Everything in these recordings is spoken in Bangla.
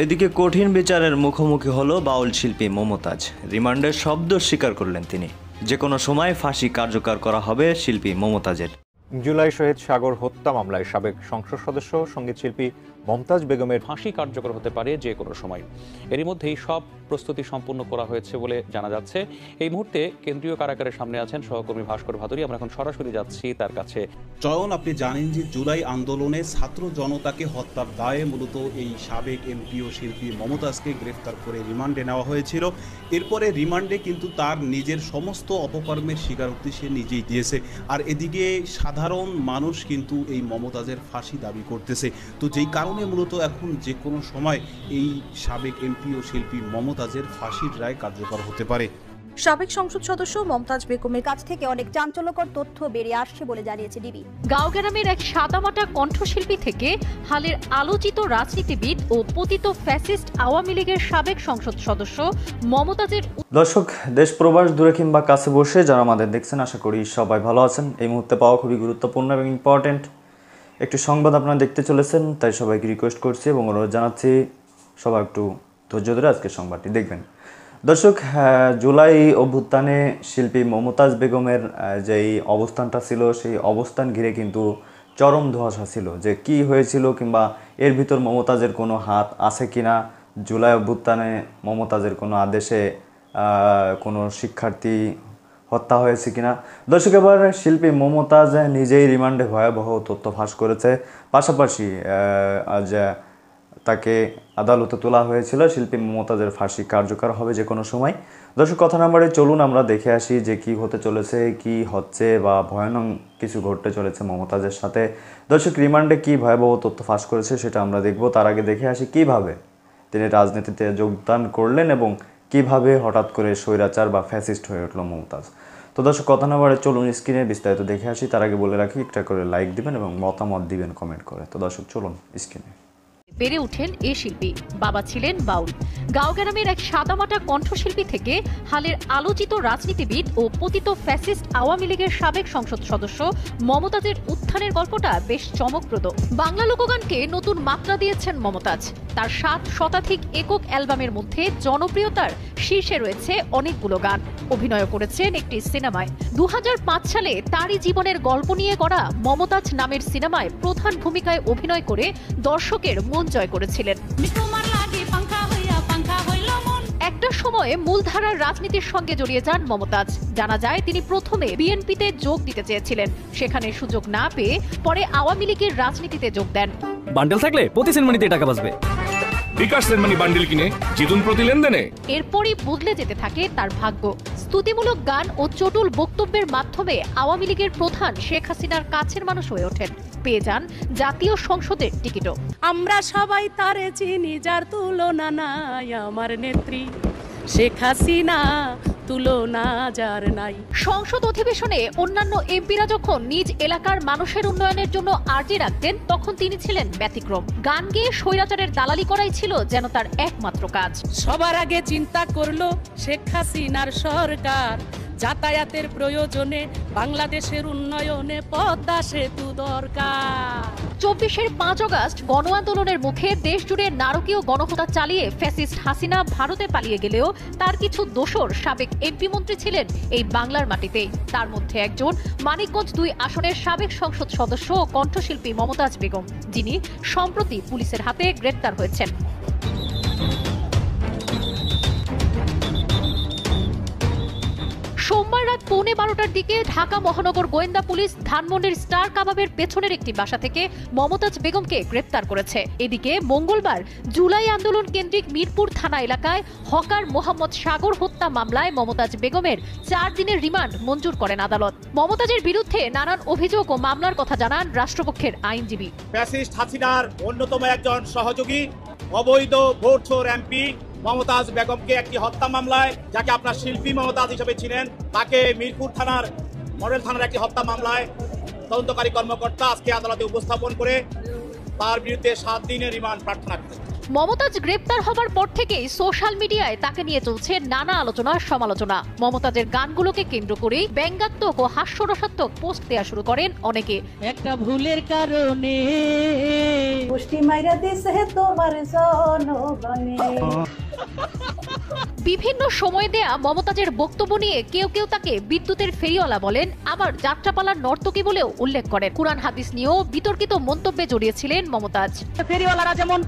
এদিকে কঠিন বিচারের মুখোমুখি হলো বাউল শিল্পী মমতাজ। রিমান্ডের শব্দ স্বীকার করলেন তিনি। যে কোনো সময় ফাঁসি কার্যকর করা হবে শিল্পী মমতাজের। জুলাই শহীদ সাগর হত্যা মামলায় সাবেক সংসদ সদস্য সঙ্গীত শিল্পী মমতাজ বেগমের ফাঁসি কার্যকর হতে পারে যে কোনো সময়। এরই মধ্যেই সব প্রস্তুতি সম্পূর্ণ করা হয়েছে বলে জানা যাচ্ছে। এই মুহূর্তে কেন্দ্রীয় কারাগারের সামনে আছেন সহকর্মী ভাস্কর ভাদুরী। আমরা এখন সরাসরি যাচ্ছি তার কাছে। চয়ন, আপনি জানেন যে জুলাই আন্দোলনে ছাত্র জনতাকে হত্যার দায়ে মূলত এই সাবেক এমপি ও শিল্পী মমতাজকে গ্রেফতার করে রিমান্ডে নেওয়া হয়েছিল। এরপরে রিমান্ডে কিন্তু তার নিজের সমস্ত অপকর্মের স্বীকারোক্তি সে নিজেই দিয়েছে। আর এদিকে সাধারণ মানুষ কিন্তু এই মমতাজের ফাঁসি দাবি করতেছে। তো যেই কারণে মূলত এখন যে কোনো সময় এই সাবেক এমপি ও শিল্পী মমতাজের ফাঁসির রায় কার্যকর হতে পারে। সাবেক সংসদ সদস্য মমতাজ বেগমের কাছ থেকে অনেক চাঞ্চল্যকর তথ্য বেরিয়ে আসছে বলে জানিয়েছে ডিবি। গাঁওগ্রামের এক সাদামাটা কণ্ঠশিল্পী থেকে হালের আলোচিত রাজনীতিবিদ ও পতিত ফ্যাসিস্ট আওয়ামী লীগের সাবেক সংসদ সদস্য মমতাজের। দর্শক, দেশ প্রবাস দূরে কিংবা কাছে বসে যারা আমাদের দেখছেন, আশা করি সবাই ভালো আছেন। এই মুহূর্তে পাওয়া খুবই গুরুত্বপূর্ণ এবং ইম্পর্টেন্ট একটি সংবাদ আপনারা দেখতে চলেছেন, তাই সবাইকে রিকোয়েস্ট করছি এবং অনুরোধ জানাচ্ছি সবাই একটু ধৈর্য ধরে আজকের সংবাদটি দেখবেন। দর্শক, জুলাই অভ্যুত্থানে শিল্পী মমতাজ বেগমের যেই অবস্থানটা ছিল, সেই অবস্থান ঘিরে কিন্তু চরম ধোঁয়াশা ছিল যে কি হয়েছিল কিংবা এর ভিতর মমতাজের কোনো হাত আছে কিনা, জুলাই অভ্যুত্থানে মমতাজের কোনো আদেশে কোনো শিক্ষার্থী হত্যা হয়েছে কিনা। দর্শক, এবার শিল্পী মমতাজ নিজেই রিমান্ডে ভয়াবহ তথ্য ফাঁস করেছে। পাশাপাশি আজ তাকে আদালতে তোলা হয়েছিল। শিল্পী মমতাজের ফাঁসি কার্যকর হবে যে কোনো সময়। দর্শক, কথা নাম্বারে চলুন আমরা দেখে আসি যে কি হতে চলেছে, কি হচ্ছে বা ভয়ানক কিছু ঘটতে চলেছে মমতাজের সাথে। দর্শক, রিমান্ডে কি ভয়াবহ তথ্য ফাঁস করেছে সেটা আমরা দেখব। তার আগে দেখে আসি কিভাবে তিনি রাজনীতিতে যোগদান করলেন এবং কিভাবে হঠাৎ করে স্বৈরাচার বা ফ্যাসিস্ট হয়ে উঠল মমতাজ। তো দর্শক, কথা না বাড়ে চলুন স্ক্রিনে বিস্তারিত দেখে আসি। তার আগে বলে রাখি, একটা করে লাইক দিবেন এবং মতামত দিবেন কমেন্ট করে। তো দর্শক, চলুন স্ক্রিনে। বেড়ে ওঠেন এ শিল্পী। বাবা ছিলেন বাউল। গাঁওগ্রামের এক সাদামাটা কণ্ঠশিল্পী থেকে হালের আলোচিত রাজনীতিবিদ ও পতিত ফ্যাসিস্ট আওয়ামী লীগের সাবেক সংসদ সদস্য মমতাজের উত্থানের গল্পটা বেশ চমকপ্রদ। বাংলা লোকগানকে নতুন মাত্রা দিয়েছেন মমতাজ। তার 7 শতাধিক একক অ্যালবামের মধ্যে জনপ্রিয়তার শীর্ষে রয়েছে অনেকগুলো গান। অভিনয় করেছেন একটি সিনেমায়। 2005 সালে তারই জীবনের গল্প নিয়ে করা মমতাজ নামের সিনেমায় প্রধান ভূমিকায় অভিনয় করে দর্শকের মন জয় করেছিলেন। একটা সময়ে মূলধারার রাজনীতির সঙ্গে জড়িয়ে যান মমতাজ। জানা যায় তিনি প্রথমে বিএনপিতে যোগ দিতে চেয়েছিলেন, সেখানে সুযোগ না পেয়ে পরে আওয়ামী লীগের রাজনীতিতে যোগ দেন। বান্ডেল থাকলে প্রতি সেনমানিতে টাকা বাঁচবে। বিকাশ সেনমানি বান্ডেল কিনে জিতুন প্রতি লেনদেনে। এরপরই বদলে যেতে থাকে তার ভাগ্য। স্তুতিমূলক গান ও চটুল বক্তব্যের মাধ্যমে আওয়ামী লীগের প্রধান শেখ হাসিনার কাছের মানুষ হয়ে ওঠেন। পেয়ে যান জাতীয় সংসদের টিকিটও। আমরা সবাই তারে চিনি, যার তুলনা নাই আমার নেত্রী শেখ হাসিনা, তুলনা যার নাই। সংসদ অধিবেশনে অন্যান্য এমপিরা যখন নিজ এলাকার মানুষের উন্নয়নের জন্য আর্জি রাখতেন, তখন তিনি ছিলেন ব্যতিক্রম। গান গেয়ে স্বৈরাচারের দালালি করাই ছিল যেন তার একমাত্র কাজ। সবার আগে চিন্তা করলো শেখ হাসিনার সরকার, যাতায়াতের প্রয়োজনে বাংলাদেশের উন্নয়নে পদ্মা সেতু দরকার। 24-এর 5 আগস্ট গণ আন্দোলনের মুখে দেশ জুড়ে নারকীয় গণহত্যা চালিয়ে ফ্যাসিস্ট হাসিনা ভারতে পালিয়ে গেলেও তার কিছু দোসর সাবেক এমপি মন্ত্রী ছিলেন এই বাংলার মাটিতেই। তার মধ্যে একজন মানিকগঞ্জ 2 আসনের সাবেক সংসদ সদস্য ও কণ্ঠশিল্পী মমতাজ বেগম, যিনি সম্প্রতি পুলিশের হাতে গ্রেপ্তার হয়েছেন। সোমবার রাত 11:15টার দিকে ঢাকা মহানগর গোয়েন্দা পুলিশ ধানমন্ডির স্টার কাবাবের পেছনের একটি বাসা থেকে মমতাজ বেগমকে গ্রেপ্তার করেছে। এদিকে মঙ্গলবার জুলাই আন্দোলন কেন্দ্রিক মিরপুর থানা এলাকায় হকার মোহাম্মদ সাগর হত্যা মামলায় মমতাজ বেগমের 4 দিনের রিমান্ড মঞ্জুর করেন আদালত। মমতাজের বিরুদ্ধে নানান অভিযোগ ও মামলার কথা জানান রাষ্ট্রপক্ষের আইনজীবী। ফ্যাসিস্ট হাসিনার অন্যতম একজন সহযোগী অবৈধ ভোটচোর এমপি মমতাজ বেগমকে একটি হত্যা মামলায়, যাকে আপনার শিল্পী মমতাজ হিসেবে ছিলেন, তাকে মিরপুর থানার মডেল থানার একটি হত্যা মামলায় তদন্তকারী কর্মকর্তা আজকে আদালতে উপস্থাপন করে তার বিরুদ্ধে 7 দিনের রিমান্ড প্রার্থনা করেছেন। মমতাজ গ্রেপ্তার হবার পর থেকেই সোশ্যাল মিডিয়ায় তাকে নিয়ে চলছে নানা আলোচনা সমালোচনা। মমতাজের গানগুলোকে কেন্দ্র করেই ব্যঙ্গাত্মক ও হাস্যরসাত্মক পোস্ট দেওয়া শুরু করেন অনেকে। একটা ভুলের কারণে বিভিন্ন সময় দেয়া মমতাজের বক্তব্য নিয়ে কেউ কেউ তাকে বিদ্যুতের ফেরিওয়ালা বলেন, আবার যাত্রাপালার নর্তকী বলেও উল্লেখ করেন। কুরআন হাদিস নিয়েও বিতর্কিত মন্তব্যে জড়িয়েছিলেন মমতাজ। ফেরিওয়ালারা যেমন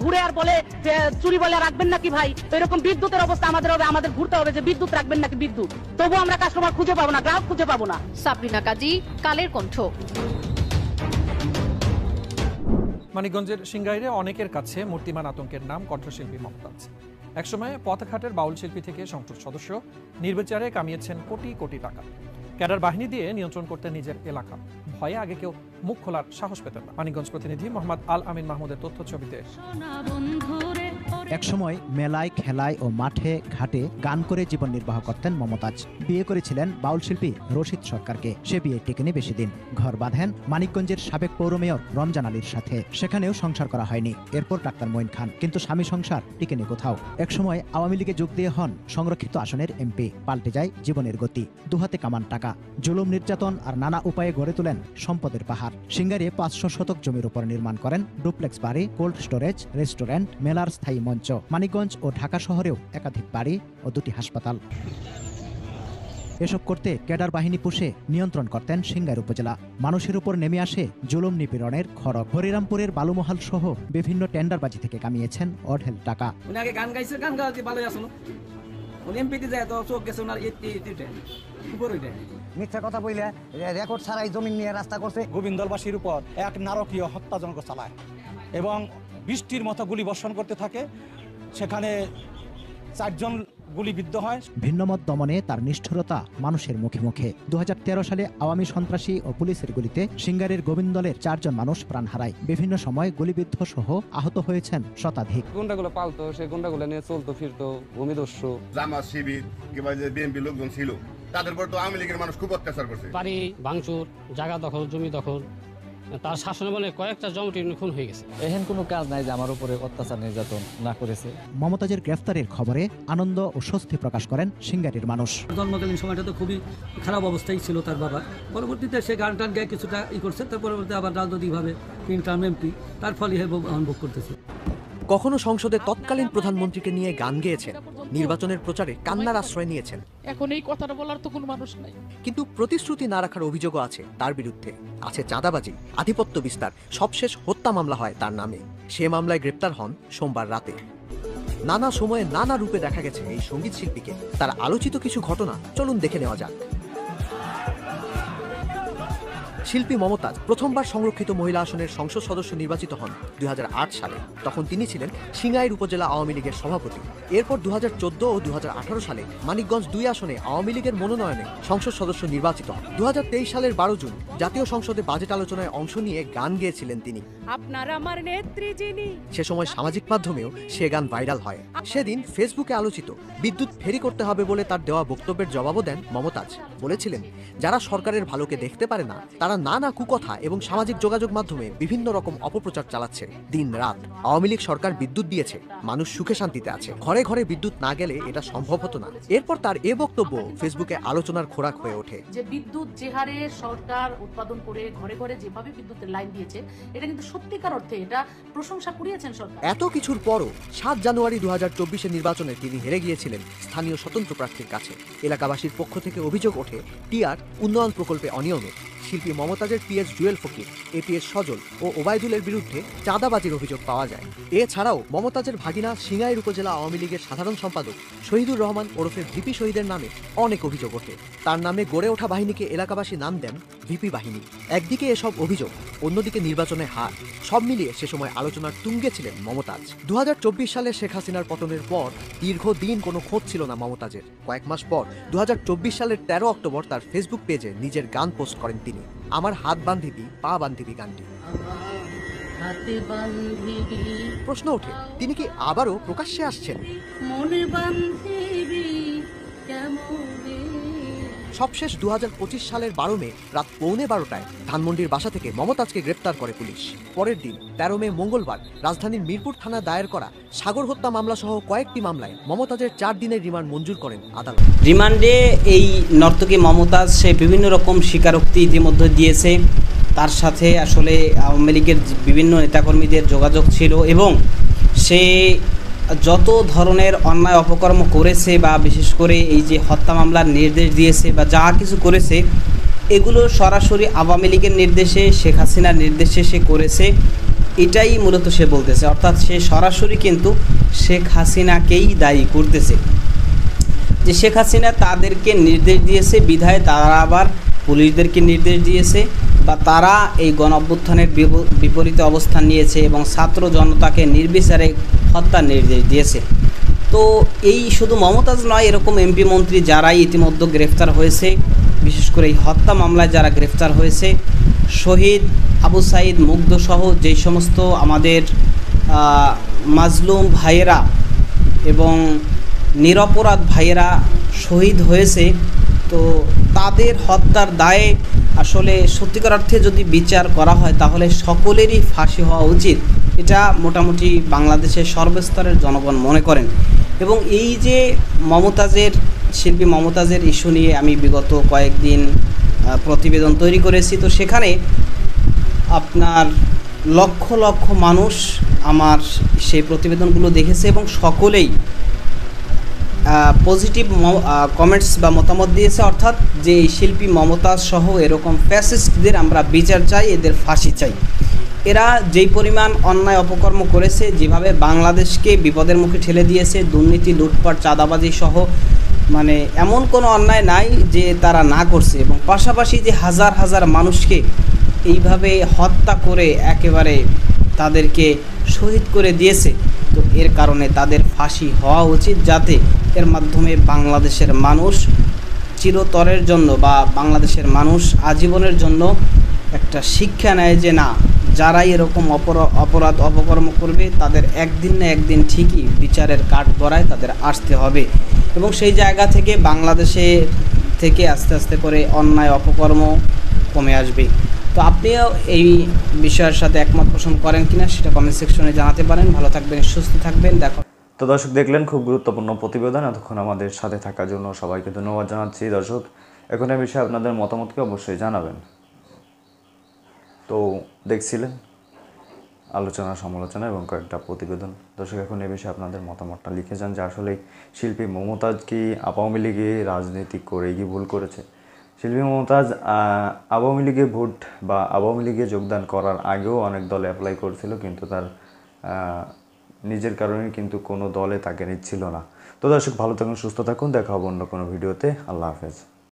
ঘুরে আর বলে চুরি বলে রাখবেন নাকি ভাই, এরকম বিদ্যুতের অবস্থা আমাদের হবে, আমাদের ঘুরতে হবে যে বিদ্যুৎ রাখবেন নাকি বিদ্যুৎ, তবু আমরা কাস্টমার খুঁজে পাবো না, গ্রাহক খুঁজে পাবো না। সাবরিনা কাজী, কালের কণ্ঠ। মানিকগঞ্জের সিংগাইরে অনেকের কাছে মূর্তিমান আতঙ্কের নাম কণ্ঠশিল্পী মমতাজ। একসময় পথঘাটের বাউল শিল্পী থেকে সংসদ সদস্য, নির্বিচারে কামিয়েছেন কোটি কোটি টাকা। ক্যাডার বাহিনী দিয়ে নিয়ন্ত্রণ করতে নিজের এলাকা, ভয়ে আগে কেউ মুখ খোলার সাহস পেতেন না। মানিকগঞ্জ প্রতিনিধি মোহাম্মদ আল আমিন মাহমুদের তথ্য ছবিতে। একসময় মেলায়, খেলায় ও মাঠে ঘাটে গান করে জীবন নির্বাহ করতেন মমতাজ। বিয়ে করেছিলেন বাউল শিল্পী রশিদ সরকারকে। সে বিয়ে টেকেনি বেশি দিন। ঘর বাঁধেন মানিকগঞ্জের সাবেক পৌর মেয়র রমজান আলীর সাথে। সেখানেও সংসার করা হয়নি। এরপর ডাক্তার মঈন খান, কিন্তু স্বামী সংসার টিকেনি কোথাও। একসময় আওয়ামী লীগে যোগ দিয়ে হন সংরক্ষিত আসনের এমপি। পাল্টে যায় জীবনের গতি। দুহাতে কামান টাকা, জুলুম নির্যাতন আর নানা উপায়ে গড়ে তোলেন সম্পদের পাহাড়। সিঙ্গারে 500 শতক জমির উপর নির্মাণ করেন ডুপ্লেক্স বাড়ি, কোল্ড স্টোরেজ, রেস্টুরেন্ট, মেলার স্থায়ী মঞ্চ। মানিকগঞ্জ ও ঢাকা শহরেও একাধিক বাড়ি ও 2টি হাসপাতাল। এসব করতে ক্যাডার বাহিনী পুষে নিয়ন্ত্রণ করতেন সিঙ্গাইর উপজেলা। মানুষের উপর নেমে আসে জুলুম নিপীড়নের খড়গ। হরিরামপুরের বালুমহাল সহ বিভিন্ন টেন্ডারবাজি থেকে কামিয়েছেন অঢেল টাকা। গান গাইছে, গান গাওয়া ভালোই আসলো, এমপিতে যায় তো চোখ গেছে ওনার মিথ্যা কথা বইলে রেকর্ড ছাড়াই জমি নিয়ে রাস্তা করছে। গোবিন্দলবাসীর উপর এক নারকীয় হত্যাযজ্ঞ চালায় এবং বৃষ্টির মতো গুলি বর্ষণ করতে থাকে। সেখানে 4 জন গুলিবিদ্ধ হয়। ভিন্নমত দমনে তার নিষ্ঠুরতা মানুষের মুখে মুখে। 2013 সালে আওয়ামী সন্ত্রাসী ও পুলিশের গুলিতে সিঙ্গারের গোবিন্দলের 4 জন মানুষ প্রাণ হারায়। বিভিন্ন সময় গুলিবিদ্ধ সহ আহত হয়েছেন শতাধিক। গুন্ডাগুলো পালতো, সেই গুন্ডাগুলো নিয়ে চলতো ফিরতো, ভূমিদস্যু, জামাত শিবির কিংবা যে বিএনপি লোকজন ছিল তাদের উপর তো আওয়ামী লীগের মানুষ খুব অত্যাচার করছে। বাড়ি ভাঙচুর, জায়গা দখল, জমি দখল, তার শাসনে বলে কয়েকটা জমিটি খুন হয়ে গেছে। এহেন কোনো কাজ নাই যে আমার উপরে অত্যাচার নির্যাতন না করেছে। মমতাজের গ্রেফতারের খবরে আনন্দ ও স্বস্তি প্রকাশ করেন সিঙ্গারের মানুষ। জন্মকালীন সময়টা তো খুবই খারাপ অবস্থায় ছিল তার বাবা। পরবর্তীতে সে গান টান গায়ে কিছুটা করছে, তার পরবর্তীতে আবার রাজনৈতিকভাবে 3 টার্ম এমপি, তার ফলে ভোগ করতেছে। কখনো সংসদে তৎকালীন প্রধানমন্ত্রীকে নিয়ে গান গেয়েছেন, নির্বাচনের প্রচারে কান্নার আশ্রয় নিয়েছেন। এখন এই কথাটা বলার তো কোনো মানুষ নাই। কিন্তু প্রতিশ্রুতি না রাখার অভিযোগও আছে তার বিরুদ্ধে। আছে চাঁদাবাজি, আধিপত্য বিস্তার, সবশেষ হত্যা মামলা হয় তার নামে। সে মামলায় গ্রেপ্তার হন সোমবার রাতে। নানা সময়ে নানা রূপে দেখা গেছে এই সঙ্গীত শিল্পীকে। তার আলোচিত কিছু ঘটনা চলুন দেখে নেওয়া যাক। শিল্পী মমতাজ প্রথমবার সংরক্ষিত মহিলা আসনের সংসদ সদস্য নির্বাচিত হন 2008 সালে। তখন তিনি ছিলেন সিঙ্গাইর উপজেলা আওয়ামী লীগের সভাপতি। এরপর 2014 ও 2018 সালে মানিকগঞ্জ 2 আসনে আওয়ামী লীগের মনোনয়নে সংসদ সদস্য নির্বাচিত হন। 2023 সালের 12 জুন জাতীয় সংসদে বাজেট আলোচনায় অংশ নিয়ে গান গেয়েছিলেন তিনি। আপনার আমার নেত্রী যিনি। সে সময় সামাজিক মাধ্যমেও সে গান ভাইরাল হয়। সেদিন ফেসবুকে আলোচিত বিদ্যুৎ ফেরি করতে হবে বলে তার দেওয়া বক্তব্যের জবাবও দেন মমতাজ। বলেছিলেন, যারা সরকারের ভালোকে দেখতে পারে না তারা নানা কুকথা এবং সামাজিক যোগাযোগ মাধ্যমে বিভিন্ন রকম অপপ্রচার চালাচ্ছে দিন রাত। আওয়ামী লীগ সরকার বিদ্যুৎ দিয়েছে, মানুষ সুখে শান্তিতে আছে, ঘরে ঘরে বিদ্যুৎ না গেলে এটা সম্ভব হতো না। এরপর তার এ বক্তব্য ফেসবুকে আলোচনার খোরাক হয়ে ওঠে। যে বিদ্যুৎ যে হারে সরকার উৎপাদন করে ঘরে ঘরে যেভাবে বিদ্যুতের লাইন দিয়েছে, এটা কিন্তু সত্যিকার অর্থে এটা প্রশংসা কুড়িয়েছেন সরকার। এত কিছুর পরও 7 জানুয়ারি 2024 নির্বাচনে তিনি হেরে গিয়েছিলেন স্থানীয় স্বতন্ত্র প্রার্থীর কাছে। এলাকাবাসীর পক্ষ থেকে অভিযোগ ওঠে টিআর উন্নয়ন প্রকল্পে অনিয়মে। শিল্পী মমতাজের পিএস জুয়েল ফকির, এপিএস সজল ও ওবায়দুলের বিরুদ্ধে চাঁদাবাজির অভিযোগ পাওয়া যায়। এছাড়াও মমতাজের ভাগিনা সিঙ্গাইর উপজেলা আওয়ামী লীগের সাধারণ সম্পাদক শহীদুর রহমান ওরফে ভিপি শহীদের নামে অনেক অভিযোগ ওঠে। তার নামে গড়ে ওঠা বাহিনীকে এলাকাবাসী নাম দেন ভিপি বাহিনী। একদিকে এসব অভিযোগ, অন্যদিকে নির্বাচনে হার, সব মিলিয়ে সে সময় আলোচনার তুঙ্গে ছিলেন মমতাজ। 2024 সালে শেখ হাসিনার পতনের পর দীর্ঘদিন কোনো খোঁজ ছিল না মমতাজের। কয়েক মাস পর 2024 সালের 13 অক্টোবর তার ফেসবুক পেজে নিজের গান পোস্ট করেন তিনি। আমার হাত বান্ধিবি পা বান্ধিবি গানটি। প্রশ্ন ওঠে, তিনি কি আবারও প্রকাশ্যে আসছেন? সবশেষ 2025 সালের 12 মে রাত 11:15টায় ধানমন্ডির বাসা থেকে মমতাজকে গ্রেপ্তার করে পুলিশ। পরের দিন 13 মে মঙ্গলবার রাজধানীর মিরপুর থানা দায়ের করা সাগর হত্যা মামলা সহ কয়েকটি মামলায় মমতাজের 4 দিনের রিমান্ড মঞ্জুর করেন আদালত। রিমান্ডে এই নর্তকী মমতাজ সে বিভিন্ন রকম স্বীকারোক্তি ইতিমধ্যে দিয়েছে। তার সাথে আসলে আওয়ামী লীগের বিভিন্ন নেতাকর্মীদের যোগাযোগ ছিল এবং সে যত ধরনের অন্যায় অপকর্ম করেছে বা বিশেষ করে এই যে হত্যা মামলার নির্দেশ দিয়েছে বা যা কিছু করেছে এগুলো সরাসরি আওয়ামী লীগের নির্দেশে, শেখ হাসিনার নির্দেশে সে করেছে, এটাই মূলত সে বলতেছে। অর্থাৎ সে সরাসরি কিন্তু শেখ হাসিনাকেই দায়ী করতেছে যে শেখ হাসিনা তাদেরকে নির্দেশ দিয়েছে বিধায় তারা আবার পুলিশদেরকে নির্দেশ দিয়েছে বা তারা এই গণ অভ্যুত্থানের বিপরীতে অবস্থান নিয়েছে এবং ছাত্র জনতাকে নির্বিচারে হত্যার নির্দেশ দিয়েছে। তো এই শুধু মমতাজ নয়, এরকম এমপি মন্ত্রী যারাই ইতিমধ্যে গ্রেফতার হয়েছে, বিশেষ করে এই হত্যা মামলায় যারা গ্রেফতার হয়েছে, শহীদ আবু সাইদ মুগ্ধ সহ যেই সমস্ত আমাদের মাজলুম ভাইয়েরা এবং নিরপরাধ ভাইয়েরা শহীদ হয়েছে, তো তাদের হত্যার দায়ে আসলে সত্যিকার অর্থে যদি বিচার করা হয় তাহলে সকলেরই ফাঁসি হওয়া উচিত। এটা মোটামুটি বাংলাদেশের সর্বস্তরের জনগণ মনে করেন। এবং এই যে শিল্পী মমতাজের ইস্যু নিয়ে আমি বিগত কয়েকদিন প্রতিবেদন তৈরি করেছি, তো সেখানে আপনার লক্ষ লক্ষ মানুষ আমার সেই প্রতিবেদনগুলো দেখেছে এবং সকলেই পজিটিভ কমেন্টস বা মতামত দিয়েছে। অর্থাৎ যে এই শিল্পী মমতাজ সহ এরকম ফ্যাসিস্টদের আমরা বিচার চাই, এদের ফাঁসি চাই। এরা যেই পরিমাণ অন্যায় অপকর্ম করেছে, যেভাবে বাংলাদেশকে বিপদের মুখে ঠেলে দিয়েছে, দুর্নীতি, লুটপাট, চাঁদাবাজি সহ মানে এমন কোনো অন্যায় নাই যে তারা না করছে। এবং পাশাপাশি যে হাজার হাজার মানুষকে এইভাবে হত্যা করে একেবারে তাদেরকে শহীদ করে দিয়েছে, তো এর কারণে তাদের ফাঁসি হওয়া উচিত, যাতে এর মাধ্যমে বাংলাদেশের মানুষ চিরতরের জন্য বা বাংলাদেশের মানুষ আজীবনের জন্য একটা শিক্ষা নেয় যে না, যারাই এরকম অপরাধ অপকর্ম করবে তাদের একদিন না একদিন ঠিকই বিচারের কাঠ গড়ায় তাদের আসতে হবে। এবং সেই জায়গা থেকে বাংলাদেশে থেকে আস্তে আস্তে করে অন্যায় অপকর্ম কমে আসবে। তো আপনিও এই বিষয়ের সাথে একমত পোষণ করেন কিনা সেটা কমেন্ট সেকশনে জানাতে পারেন। ভালো থাকবেন, সুস্থ থাকবেন। দেখো তো দর্শক, দেখলেন খুব গুরুত্বপূর্ণ প্রতিবেদন। এতক্ষণ আমাদের সাথে থাকার জন্য সবাইকে ধন্যবাদ জানাচ্ছি। দর্শক, এখন এই বিষয়ে আপনাদের মতামতকে অবশ্যই জানাবেন। তো দেখছিলেন আলোচনা, সমালোচনা এবং কয়েকটা প্রতিবেদন। দর্শক, এখন এই বিষয়ে আপনাদের মতামতটা লিখে যান যে আসলে শিল্পী মমতাজ কি আওয়ামী লীগে রাজনীতি করে কি ভুল করেছে। শিল্পী মমতাজ আওয়ামী লীগে ভোট বা আওয়ামী লীগে যোগদান করার আগেও অনেক দলে অ্যাপ্লাই করেছিল, কিন্তু তার নিজের কারণে কিন্তু কোনো দলে তাকে নিচ্ছিল না। তো দর্শক, ভালো থাকুন, সুস্থ থাকুন, দেখা হবে অন্য কোনো ভিডিওতে। আল্লাহ হাফেজ।